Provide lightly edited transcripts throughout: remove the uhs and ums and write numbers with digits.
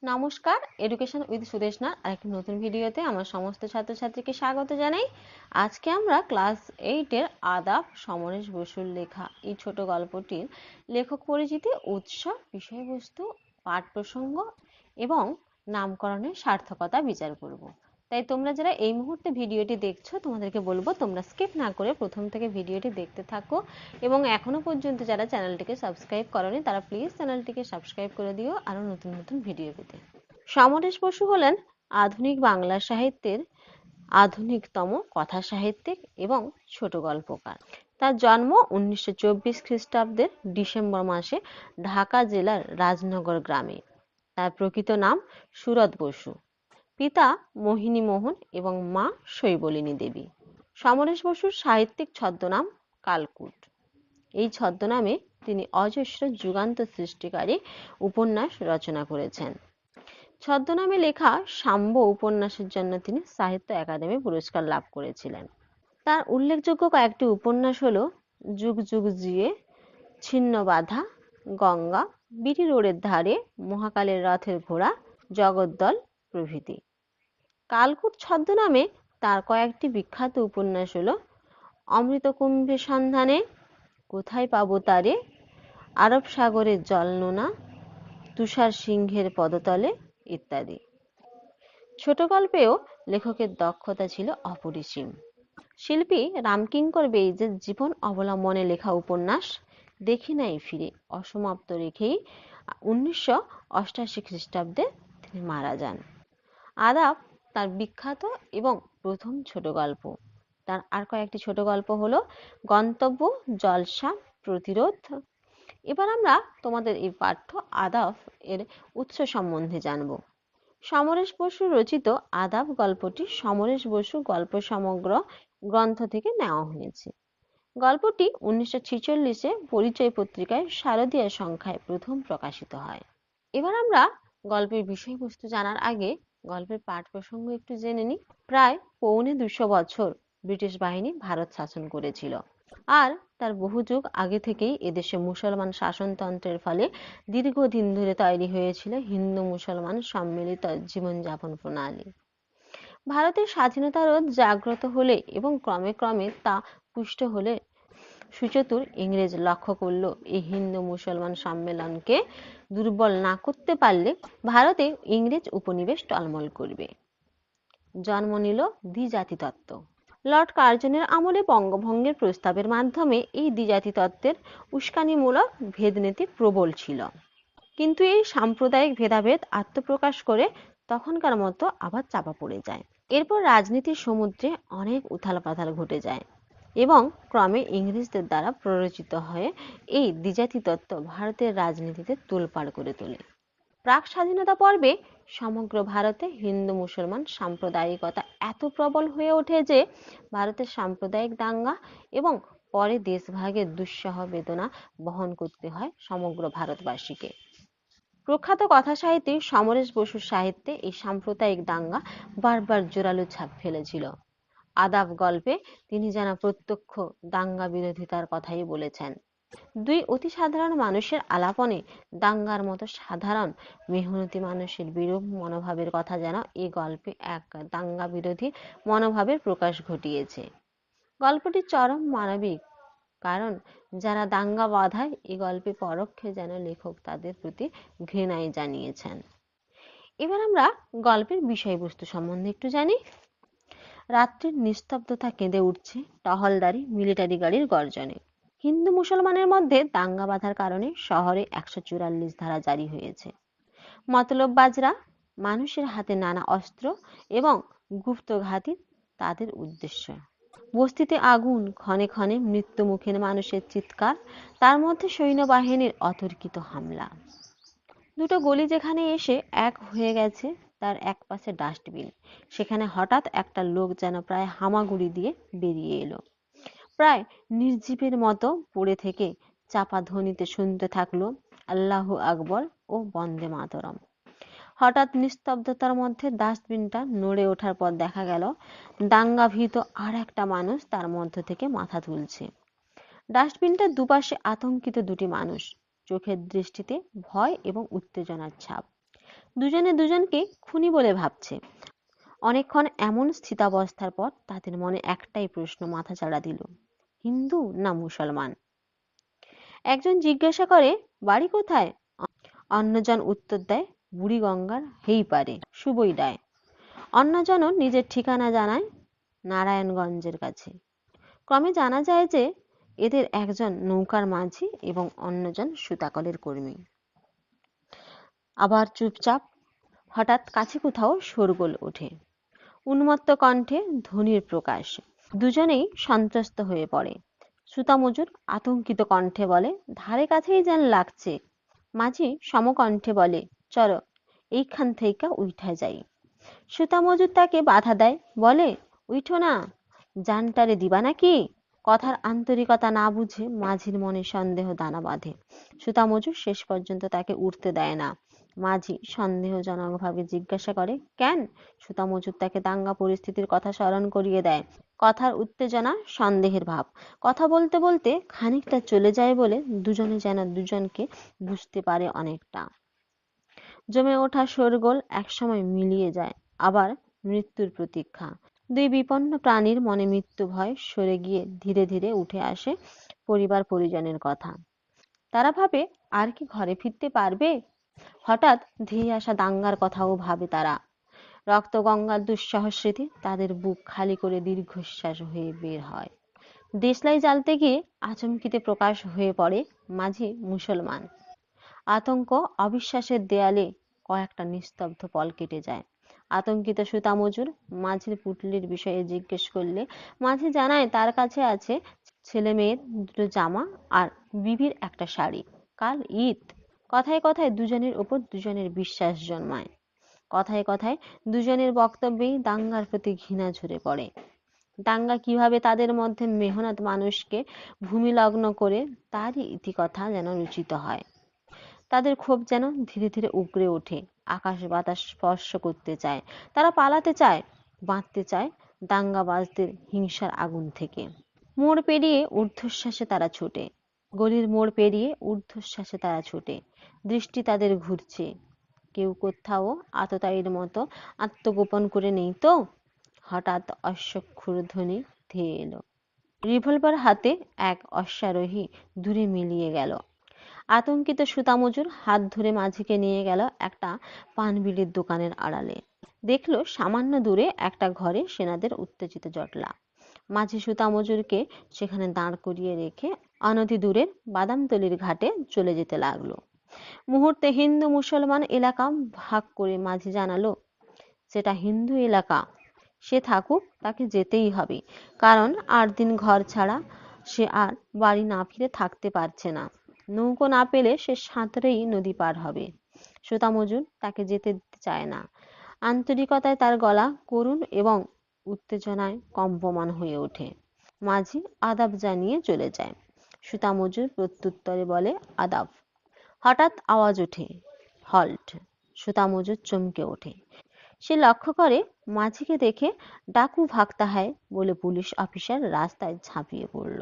নমস্কার, education with সুদেশনার আরেকটি নতুন ভিডিওতে আমার সমস্ত ছাত্রছাত্রীকে স্বাগত জানাই। আজকে আমরা ক্লাস 8-এর আদাব সমরেশ বসুর লেখা এই ছোট গল্পটির লেখক পরিচিতি, উৎস, বিষয়বস্তু, পাঠ প্রসঙ্গ এবং নামকরণের সার্থকতা বিচার করব। তাই তোমরা যারা এই মুহূর্তে ভিডিওটি দেখছো তোমাদেরকে বলবো তোমরা স্কিপ না করে প্রথম থেকে ভিডিওটি দেখতে থাকো এবং এখনো পর্যন্ত যারা চ্যানেলটিকে সাবস্ক্রাইব করোনি তারা প্লিজ চ্যানেলটিকে সাবস্ক্রাইব করে দিও আরো নতুন নতুন ভিডিও পেতে। সমরেশ বসু হলেন আধুনিক বাংলা সাহিত্যের আধুনিকতম কথা সাহিত্যিক এবং ছোট গল্পকার। তার জন্ম 1924 খ্রিস্টাব্দের ডিসেম্বর মাসে ঢাকা জেলার রাজনগর গ্রামে। তার প্রকৃত নাম সুরত বসু, পিতা মোহিনী মোহন এবং মা শৈবলিনী দেবী। সমরেশ বসুর সাহিত্যিক ছদ্মনাম কালকুট। এই ছদ্মনামে তিনি অজস্র যুগান্ত সৃষ্টিকারী উপন্যাস রচনা করেছেন। ছদ্মনামে লেখা শাম্ব উপন্যাসের জন্য তিনি সাহিত্য একাডেমি পুরস্কার লাভ করেছিলেন। তার উল্লেখযোগ্য কয়েকটি উপন্যাস হল যুগ যুগ জিয়ে, ছিন্ন বাধা, গঙ্গা, বিটি রোডের ধারে, মহাকালের রথের ঘোড়া, জগদ্দল প্রভৃতি। কালকুট ছদ্মনামে তার কয়েকটি বিখ্যাত উপন্যাস হল অমৃতকুম্ভের সন্ধানে, কোথায় পাবো তারে, আরব সাগরের জল নোনা, তুষার সিংহের পদতলে ইত্যাদি। ছোট গল্পেও লেখকের দক্ষতা ছিল অপরিসীম। শিল্পী রামকিঙ্কর বেইজের জীবন অবলম্বনে লেখা উপন্যাস দেখি নাই ফিরে অসমাপ্ত রেখেই 1988 খ্রিস্টাব্দে তিনি মারা যান। আদাব তার বিখ্যাত এবং প্রথম ছোট গল্প। তার আর কয়েকটি ছোট গল্প হলো গন্তব্য, জলসা, প্রতিরোধ। এবার আমরা তোমাদের এই পাঠ্য আদাব এর উৎস সম্বন্ধে জানব। সমরেশ বসু রচিত আদাব গল্পটি সমরেশ বসু গল্প সমগ্র গ্রন্থ থেকে নেওয়া হয়েছে। গল্পটি 1946-এ পরিচয় পত্রিকায় শারদীয়া সংখ্যায় প্রথম প্রকাশিত হয়। এবার আমরা গল্পের বিষয়বস্তু জানার আগে গল্পের পাঠ প্রসঙ্গ একটু জেনে নিই। প্রায় 250 বছর ব্রিটিশ বাহিনী ভারত শাসন করেছিল, আর তার বহু যুগ আগে থেকেই এদেশে মুসলমান শাসনতন্ত্রের ফলে দীর্ঘদিন ধরে তৈরি হয়েছিল হিন্দু মুসলমান সম্মিলিত জীবনযাপন প্রণালী। ভারতের স্বাধীনতার রোধ জাগ্রত হলে এবং ক্রমে ক্রমে তা পুষ্ট হলে সুচতুর ইংরেজ লক্ষ্য করল এই হিন্দু মুসলমান সম্মেলনকে দুর্বল না করতে পারলে ভারতে ইংরেজ উপনিবেশ টলমল করবে। জন্ম নিল দ্বিজাতি তত্ত্ব। লর্ড কার্জনের আমলে বঙ্গভঙ্গের প্রস্তাবের মাধ্যমে এই দ্বিজাতি তত্ত্বের উস্কানিমূলক ভেদনীতি প্রবল ছিল, কিন্তু এই সাম্প্রদায়িক ভেদাভেদ আত্মপ্রকাশ করে তখনকার মতো আবার চাপা পড়ে যায়। এরপর রাজনীতির সমুদ্রে অনেক উথাল পাথাল ঘটে যায় এবং ক্রমে ইংরেজদের দ্বারা প্ররোচিত হয়ে এই দ্বিজাতি তত্ত্ব ভারতের রাজনীতিতে তোলপাড় করে তোলে। প্রাক স্বাধীনতা পর্বে সমগ্র ভারতে হিন্দু মুসলমান সাম্প্রদায়িকতা এত প্রবল হয়ে ওঠে যে ভারতের সাম্প্রদায়িক দাঙ্গা এবং পরে দেশভাগের দুঃসহ বেদনা বহন করতে হয় সমগ্র ভারতবাসীকে। প্রখ্যাত কথা সাহিত্যিক সমরেশ বসুর সাহিত্যে এই সাম্প্রদায়িক দাঙ্গা বারবার জোরালো ছাপ ফেলেছিল। আদাব গল্পে তিনি যেন প্রত্যক্ষ দাঙ্গা বিরোধিতার কথাই বলেছেন। দুই অতি সাধারণ মানুষের আলাপনে দাঙ্গার মতো সাধারণ মেহনতি মানুষের বিরূপ মনোভাবের কথা যেন এই গল্পে এক দাঙ্গা বিরোধী মনোভাবের প্রকাশ ঘটিয়েছে। গল্পটি চরম মানবিক, কারণ যারা দাঙ্গা বাঁধায় এই গল্পে পরোক্ষে যেন লেখক তাদের প্রতি ঘৃণাই জানিয়েছেন। এবার আমরা গল্পের বিষয়বস্তু সম্বন্ধে একটু জানি। রাত্রির নিস্তব্ধতা কেঁদে উঠছে টহলদারি মিলিটারি গাড়ির গর্জনে। হিন্দু মুসলমানের মধ্যে দাঙ্গা বাঁধার কারণে শহরে 144 ধারা জারি হয়েছে। মতলববাজরা মানুষের হাতে নানা অস্ত্র এবং গুপ্তঘাতী তাদের উদ্দেশ্য। বস্তিতে আগুন, ক্ষণে ক্ষণে মৃত্যুমুখের মানুষের চিৎকার, তার মধ্যে সৈন্যবাহিনীর অতর্কিত হামলা। দুটো গলি যেখানে এসে এক হয়ে গেছে তার এক পাশে ডাস্টবিন, সেখানে হঠাৎ একটা লোক যেন প্রায় হামাগুড়ি দিয়ে বেরিয়ে এলো। প্রায় নির্জীবের মতো পড়ে থেকে চাপা ধ্বনিতে শুনতে থাকলো আল্লাহু আকবর ও বন্দে মাতরম। হঠাৎ নিস্তব্ধতার মধ্যে ডাস্টবিনটা নড়ে ওঠার পর দেখা গেল দাঙ্গাভীত আর একটা মানুষ তার মধ্য থেকে মাথা তুলছে। ডাস্টবিনটার দুপাশে আতঙ্কিত দুটি মানুষ, চোখের দৃষ্টিতে ভয় এবং উত্তেজনার ছাপ। দুজনে দুজনকে খুনি বলে ভাবছে। অনেকক্ষণ এমন স্থিতাবস্থার পর তাদের মনে একটাই প্রশ্ন মাথাচাড়া দিল, হিন্দু না মুসলমান। একজন জিজ্ঞাসা করে, বাড়ি কোথায়? অন্যজন উত্তর দেয়, বুড়িগঙ্গার হেই পারে, সুবই ডায়। অন্যজনও নিজের ঠিকানা জানায়, নারায়ণগঞ্জের কাছে। ক্রমে জানা যায় যে এদের একজন নৌকার মাঝি এবং অন্যজন সুতাকলের কর্মী। আবার চুপচাপ। হঠাৎ কাছে কোথাও শোরগোল ওঠে, উন্মত্ত কণ্ঠে ধ্বনির প্রকাশ। দুজনেই সন্ত্রস্ত হয়ে পড়ে। সুতা মজুর আতঙ্কিত কণ্ঠে বলে, ধারে কাছেই যেন লাগছে। মাঝি সমকণ্ঠে বলে, চলো এইখান থেকে উঠা যাই। সুতা মজুর তাকে বাধা দেয়, বলে, উঠো না, জানটারে দিবা নাকি? কথার আন্তরিকতা না বুঝে মাঝির মনে সন্দেহ দানা বাঁধে। সুতা মজুর শেষ পর্যন্ত তাকে উঠতে দেয় না। মাঝি সন্দেহজনকভাবে জিজ্ঞাসা করে, কেন? সুতা মজুর তাকে দাঙ্গা পরিস্থিতির কথা স্মরণ করিয়ে দেয়। কথার উত্তেজনা, সন্দেহের ভাব। কথা বলতে বলতে খানিকটা চলে যায় বলে দুজনে যেন দুজনকে বুঝতে পারে অনেকটা। জমে ওঠা শোরগোল একসময় মিলিয়ে যায়, আবার মৃত্যুর প্রতীক্ষা। দুই বিপন্ন প্রাণীর মনে মৃত্যু ভয় সরে গিয়ে ধীরে ধীরে উঠে আসে পরিবার পরিজনের কথা। তারা ভাবে, আর কি ঘরে ফিরতে পারবে? হঠাৎ ধেয়ে আসা দাঙ্গার কথাও ভাবে তারা। রক্তগঙ্গার দুঃসহ স্মৃতি তাদের বুক খালি করে দীর্ঘশ্বাস হয়ে বের হয়। দেশলাই জ্বালতে গিয়ে আচমকিতে প্রকাশ হয়ে পড়ে মাঝি মুসলমান। আতঙ্ক অবিশ্বাসের দেয়ালে কয়েকটা নিস্তব্ধ পল কেটে যায়। আতঙ্কিত সুতা মজুর মাঝির পুটলির বিষয়ে জিজ্ঞেস করলে মাঝি জানায় তার কাছে আছে ছেলে মেয়ের দুটো জামা আর বিবির একটা শাড়ি। কাল ঈদ। কথায় কথায় দুজনের ওপর দুজনের বিশ্বাস জন্মায়। কথায় কথায় দুজনের বক্তব্যেই দাঙ্গার প্রতি ঘৃণা ঝরে পড়ে। দাঙ্গা কিভাবে তাদের মধ্যে মেহনত মানুষকে ভূমিলগ্ন করে তারই ইতিকথা যেন রচিত হয়। তাদের ক্ষোভ যেন ধীরে ধীরে উগরে ওঠে, আকাশ বাতাস স্পর্শ করতে চায়। তারা পালাতে চায়, বাঁচতে চায় দাঙ্গাবাজদের হিংসার আগুন থেকে। মোড় পেরিয়ে ঊর্ধ্বশ্বাসে তারা ছোটে। গলির মোড় পেরিয়ে ঊর্ধ্বশ্বাসে তারা ছোটে। দৃষ্টি তাদের ঘুরছে। কেউ কোথাও আততায়ীর মতো আত্মগোপন করে নেই তো? হঠাৎ অশ্বক্ষুর ধ্বনি ধেয়ে এলো। রিভলভার হাতে এক অশ্বারোহী দূরে মিলিয়ে গেল। আতঙ্কিত সুতা মজুর হাত ধরে মাঝিকে নিয়ে গেল একটা পানবিড়ির দোকানের আড়ালে। দেখলো সামান্য দূরে একটা ঘরে সেনাদের উত্তেজিত জটলা। মাঝি সুতা মজুরকে সেখানে দাঁড় করিয়ে রেখে অনতি দূরের বাদামতলির ঘাটে চলে যেতে লাগলো। মুহূর্তে হিন্দু মুসলমান এলাকা ভাগ করে মাঝি জানালো, সেটা হিন্দু এলাকা, সে থাকুক, তাকে যেতেই হবে। কারণ 8 দিন ঘর ছাড়া সে আর বাড়ি না ফিরে থাকতে পারছে না। নৌকো না পেলে সে সাঁতরেই নদী পার হবে। সুতা মজুর তাকে যেতে দিতে চায় না। আন্তরিকতায় তার গলা করুণ এবং উত্তেজনায় কম্পমান হয়ে ওঠে। মাঝি আদাব জানিয়ে চলে যায়। সুতা মজুর প্রত্যুত্তরে বলে, আদাব। হঠাৎ আওয়াজ ওঠে, হল্ট! সুতা মজুর চমকে ওঠে। সে লক্ষ্য করে মাঝিকে দেখে ডাকু ভাগতা হয় বলে পুলিশ অফিসার রাস্তায় ঝাঁপিয়ে পড়ল।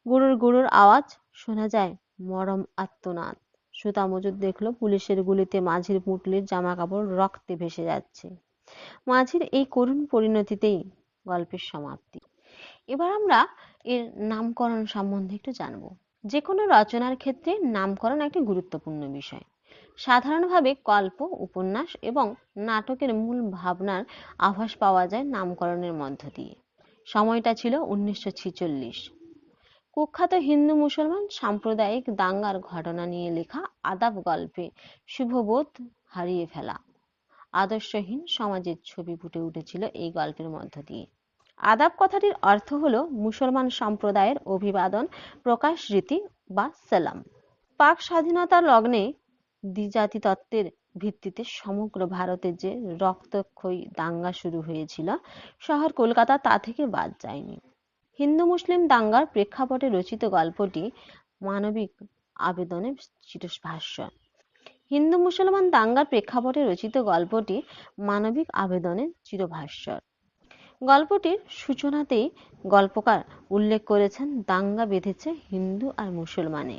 গুরুর গুরুর আওয়াজ শোনা যায়, মরম আর্তনাদ। সুতা মজুর দেখলো পুলিশের গুলিতে মাঝির পুটলির জামা কাপড় রক্তে ভেসে যাচ্ছে। মাঝির এই করুণ পরিণতিতেই গল্পের সমাপ্তি। এবার আমরা এর নামকরণ সম্বন্ধে একটু জানব। যে কোনো রচনার ক্ষেত্রে নামকরণ একটি গুরুত্বপূর্ণ বিষয়। সাধারণভাবে গল্প, উপন্যাস এবং নাটকের মূল ভাবনার আভাস পাওয়া যায় নামকরণের মধ্য দিয়ে। সময়টা ছিল 1946। কুখ্যাত হিন্দু মুসলমান সাম্প্রদায়িক দাঙ্গার ঘটনা নিয়ে লেখা আদাব গল্পে শুভবোধ হারিয়ে ফেলা আদর্শহীন সমাজের ছবি ফুটে উঠেছিল এই গল্পের মধ্য দিয়ে। আদাব কথাটির অর্থ হলো মুসলমান সম্প্রদায়ের অভিবাদন প্রকাশ রীতি বা সালাম। পাক স্বাধীনতার লগ্নে দ্বিজাতি তত্ত্বের ভিত্তিতে সমগ্র ভারতে যে রক্তক্ষয়ী দাঙ্গা শুরু হয়েছিল, শহর কলকাতা তা থেকে বাদ যায়নি। হিন্দু মুসলিম দাঙ্গার প্রেক্ষাপটে রচিত গল্পটি মানবিক আবেদনের চিরভাষ্য। হিন্দু মুসলমান দাঙ্গার প্রেক্ষাপটে রচিত গল্পটি মানবিক আবেদনের চিরভাস্বর। গল্পটির সূচনাতেই গল্পকার উল্লেখ করেছেন দাঙ্গা বেঁধেছে হিন্দু আর মুসলমানে।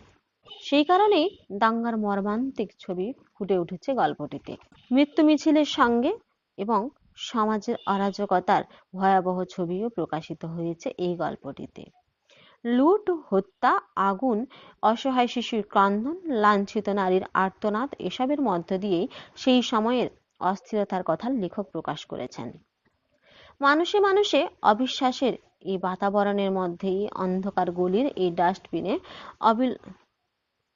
সেই কারণেই দাঙ্গার মর্মান্তিক ছবি ফুটে উঠেছে গল্পটিতে। মৃত্যু মিছিলের সঙ্গে এবং সমাজের অরাজকতার ভয়াবহ ছবিও প্রকাশিত হয়েছে এই গল্পটিতে। লুট, হত্যা, আগুন, অসহায় শিশুর ক্রন্দন, লাঞ্ছিত নারীর আর্তনাদ এসবের মধ্য দিয়েই সেই সময়ের অস্থিরতার কথা লেখক প্রকাশ করেছেন। মানুষে মানুষে অবিশ্বাসের এই বাতাবরণের মধ্যেই অন্ধকার গলির এই ডাস্টবিনে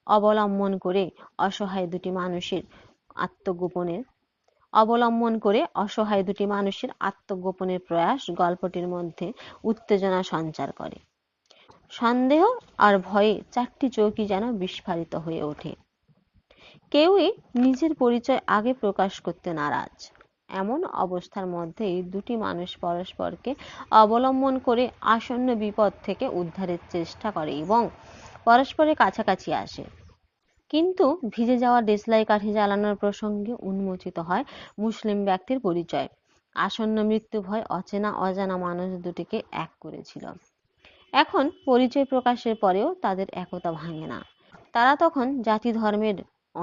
অবলম্বন করে অসহায় দুটি মানুষের আত্মগোপনের প্রয়াস গল্পটির মধ্যে উত্তেজনা সঞ্চার করে। সন্দেহ আর ভয়ে চারটি চৌকি যেন বিস্ফারিত হয়ে ওঠে। কেউই নিজের পরিচয় আগে প্রকাশ করতে নারাজ। এমন অবস্থার মধ্যেই দুটি মানুষ পরস্পরকে অবলম্বন করে আসন্ন বিপদ থেকে উদ্ধারের চেষ্টা করে এবং পরস্পরের কাছাকাছি আসে। কিন্তু ভিজে যাওয়া দেশলাই কাঠি জ্বালানোর প্রসঙ্গে উন্মোচিত হয় মুসলিম ব্যক্তির পরিচয়। আসন্ন মৃত্যু ভয় অজানা মানুষ দুটিকে এক করেছিল। এখন পরিচয় প্রকাশের পরেও তাদের একতা ভাঙে না। তারা তখন জাতি ধর্মের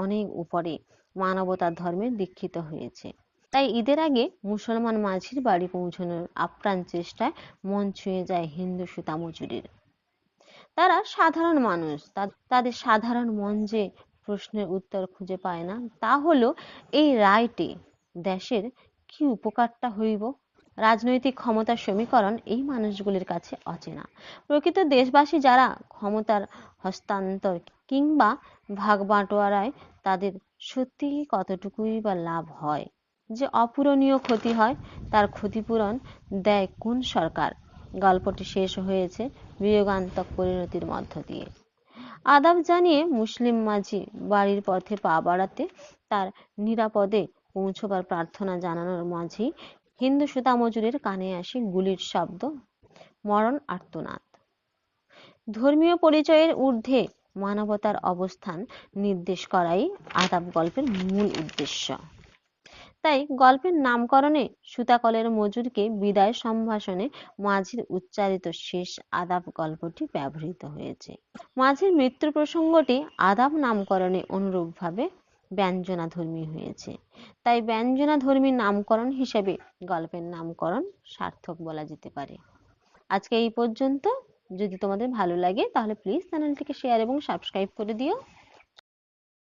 অনেক উপরে মানবতার ধর্মে দীক্ষিত হয়েছে। তাই ঈদের আগে মুসলমান মাঝির বাড়ি পৌঁছানোর আপ্রাণ চেষ্টায় মন ছুঁয়ে যায় হিন্দু সুতা মজুরির। তারা সাধারণ মানুষ, তাদের সাধারণ মন যে প্রশ্নের উত্তর খুঁজে পায় না তা হলো এই রায়টি দেশের কি উপকারটা হইব। রাজনৈতিক ক্ষমতার সমীকরণ এই মানুষগুলির কাছে অচেনা। প্রকৃত দেশবাসী যারা ক্ষমতার হস্তান্তর কিংবা ভাগবাঁটোয়ারায় তাদের সত্যি কতটুকুই বা লাভ হয়, যে অপূরণীয় ক্ষতি হয় তার ক্ষতিপূরণ দেয় কোন সরকার। গল্পটি শেষ হয়েছে বিয়োগান্তক পরিণতির মধ্য দিয়ে। আদাব জানিয়ে মুসলিম মাঝি বাড়ির পথে পা বাড়াতে তার নিরাপদে পৌঁছবার প্রার্থনা জানানোর মাঝেই হিন্দু সুতা মজুরের কানে আসে গুলির শব্দ, মরণ আর্তনাদ। ধর্মীয় পরিচয়ের ঊর্ধ্বে মানবতার অবস্থান নির্দেশ করাই আদাব গল্পের মূল উদ্দেশ্য। তাই গল্পের নামকরণে সুতাকলের মজুরকে বিদায় সম্ভাষণে মাঝির উচ্চারিত শেষ আদাব গল্পটি ব্যবহৃত হয়েছে। মাঝির মৃত্যুর প্রসঙ্গটি আদাব নামকরণে অনুরূপভাবে ব্যঞ্জনাধর্মী হয়েছে। তাই ব্যঞ্জনাধর্মী নামকরণ হিসেবে গল্পের নামকরণ সার্থক বলা যেতে পারে। আজকে এই পর্যন্ত। যদি তোমাদের ভালো লাগে তাহলে প্লিজ চ্যানেলটিকে শেয়ার এবং সাবস্ক্রাইব করে দিও।